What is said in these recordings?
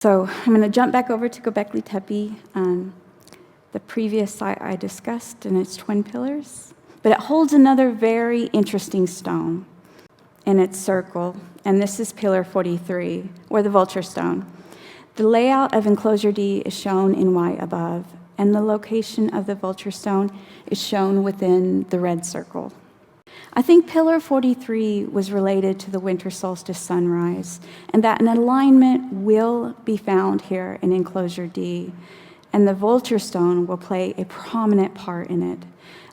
So I'm going to jump back over to Göbekli Tepe, the previous site I discussed, and its twin pillars. But it holds another very interesting stone in its circle, and this is Pillar 43, or the Vulture stone. The layout of Enclosure D is shown in white above, and the location of the Vulture stone is shown within the red circle. I think Pillar 43 was related to the winter solstice sunrise, and that an alignment will be found here in Enclosure D, and the Vulture stone will play a prominent part in it.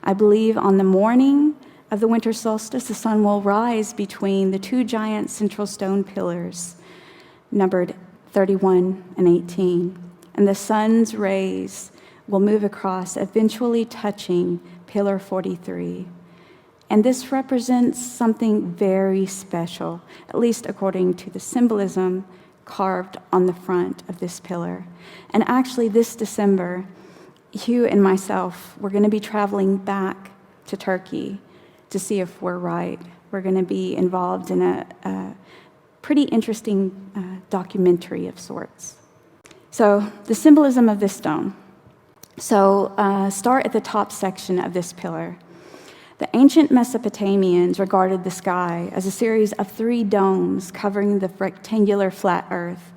I believe on the morning of the winter solstice, the sun will rise between the two giant central stone pillars, numbered 31 and 18, and the sun's rays will move across, eventually touching Pillar 43. And this represents something very special, at least according to the symbolism carved on the front of this pillar. And actually, this December, Hugh and myself, we're going to be traveling back to Turkey to see if we're right. We're going to be involved in a pretty interesting documentary of sorts. So, the symbolism of this stone. So, start at the top section of this pillar. The ancient Mesopotamians regarded the sky as a series of 3 domes covering the rectangular flat earth.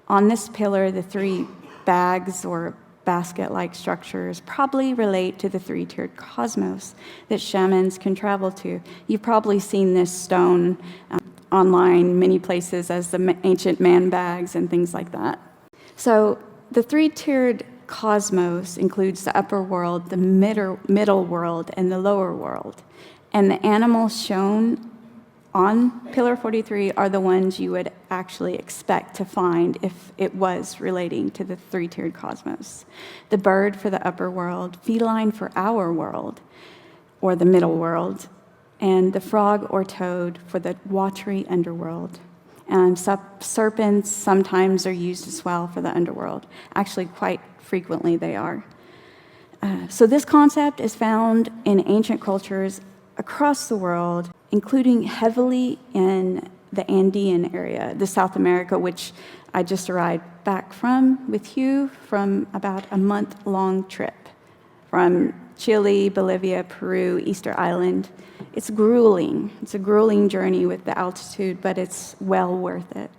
On this pillar, the 3 bags or basket-like structures probably relate to the 3-tiered cosmos that shamans can travel to. You've probably seen this stone online many places as the ancient man bags and things like that. So the 3-tiered cosmos includes the upper world, the middle world, and the lower world. And the animals shown on Pillar 43 are the ones you would actually expect to find if it was relating to the 3-tiered cosmos. The bird for the upper world, feline for our world, or the middle world, and the frog or toad for the watery underworld. And serpents sometimes are used as well for the underworld. Actually, quite frequently they are. So this concept is found in ancient cultures across the world, including heavily in the Andean area, the South America, which I just arrived back from with Hugh from about a month-long trip from Chile, Bolivia, Peru, Easter Island. It's grueling. It's a grueling journey with the altitude, but it's well worth it.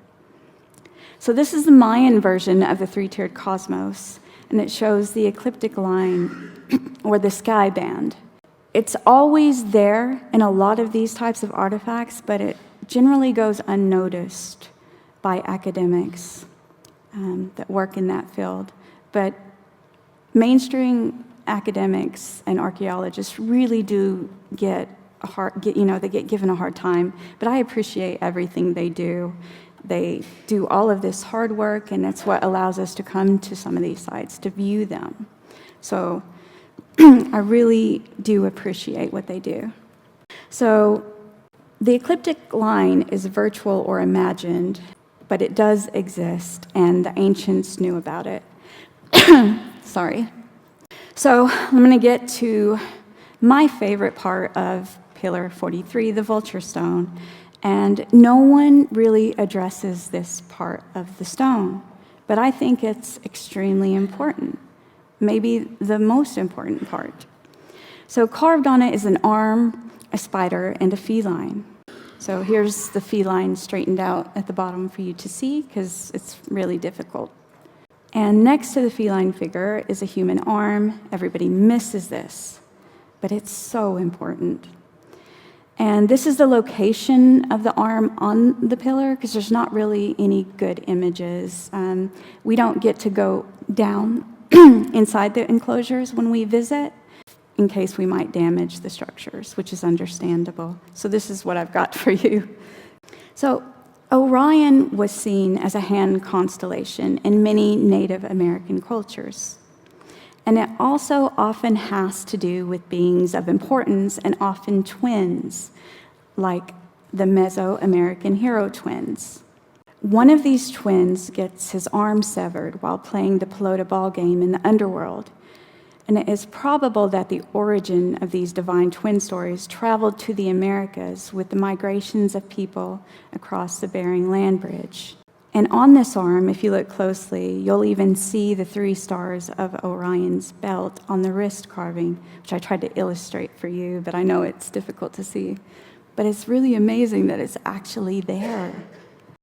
So this is the Mayan version of the 3-tiered cosmos, and it shows the ecliptic line, or the sky band. It's always there in a lot of these types of artifacts, but it generally goes unnoticed by academics that work in that field. But mainstream academics and archaeologists really do get given a hard time, but I appreciate everything they do. They do all of this hard work, and it's what allows us to come to some of these sites to view them. So I really do appreciate what they do. So the ecliptic line is virtual or imagined, but it does exist, and the ancients knew about it. Sorry. So I'm going to get to my favorite part of Pillar 43, the Vulture stone. And no one really addresses this part of the stone, but I think it's extremely important, maybe the most important part. So carved on it is an arm, a spider, and a feline. So here's the feline straightened out at the bottom for you to see, because it's really difficult. And next to the feline figure is a human arm. Everybody misses this, but it's so important. And this is the location of the arm on the pillar, because there's not really any good images. We don't get to go down inside the enclosures when we visit, in case we might damage the structures, which is understandable. So this is what I've got for you. So Orion was seen as a hand constellation in many Native American cultures. And it also often has to do with beings of importance and often twins, like the Mesoamerican hero twins. One of these twins gets his arm severed while playing the pelota ball game in the underworld. And it is probable that the origin of these divine twin stories traveled to the Americas with the migrations of people across the Bering Land Bridge. And on this arm, if you look closely, you'll even see the 3 stars of Orion's belt on the wrist carving, which I tried to illustrate for you, but I know it's difficult to see. But it's really amazing that it's actually there.